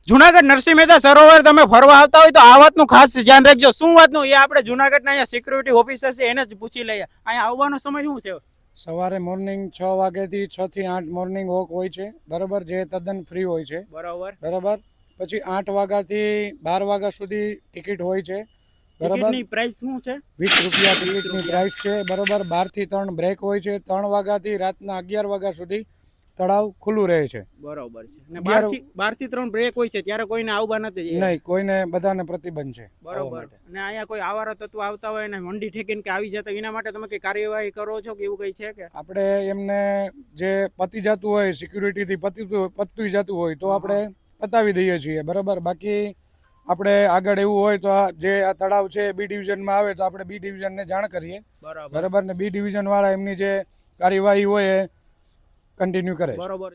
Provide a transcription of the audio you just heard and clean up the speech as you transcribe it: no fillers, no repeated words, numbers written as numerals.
જુનાગઢ નરસિંહ મહેતા સરોવર તમે ફરવા આવતા હોય તો આ વાતનું ખાસ ધ્યાન રાખજો. શું વાતનું? એ આપણે જુનાગઢના અહીંયા સિક્યુરિટી ઓફિસર છે એને જ પૂછી લઈએ. અહીંયા આવવાનો સમય શું છે? સવારે મોર્નિંગ 6 વાગ્યાથી 6 થી 8 મોર્નિંગ વોક હોય છે, બરાબર, જે તદ્દન ફ્રી હોય છે, બરાબર. પછી 8 વાગ્યાથી 12 વાગ્યા સુધી ટિકિટ હોય છે, બરાબર. ટિકિટની પ્રાઇસ શું છે? 20 રૂપિયા ટિકિટની પ્રાઇસ છે, બરાબર. 12 થી 3 બ્રેક હોય છે. 3 વાગ્યાથી રાતના 11 વાગ્યા સુધી તળાવ ખુલ્લું રહે છે. બરોબર છે. અને 12 થી 3 બ્રેક હોય છે ત્યારે કોઈને આવવા નથી? નહીં, કોઈને, બધાને પ્રતિબંધ છે. બરોબર. અને અહીંયા કોઈ આવારા તત્વો આવતા હોય અને મંડી ઠેકીને કે આવી જતા એના માટે તમે કઈ કાર્યવાહી કરો છો કે એવું કઈ છે કે? આપણે એમને જે પતી જતું હોય, સિક્યુરિટીથી પતી જતું હોય તો આપણે પતાવી દઈએ છીએ, બરાબર. બાકી આપણે આગળ એવું હોય તો જે આ તળાવ છે બી ડિવિઝનમાં આવે તો આપણે બી ડિવિઝનને જાણ કરીએ, બરાબર. ને બી ડિવિઝન વાળા એમની જે કાર્યવાહી હોય એ કન્ટિન્યુ કરે છે. બરોબર.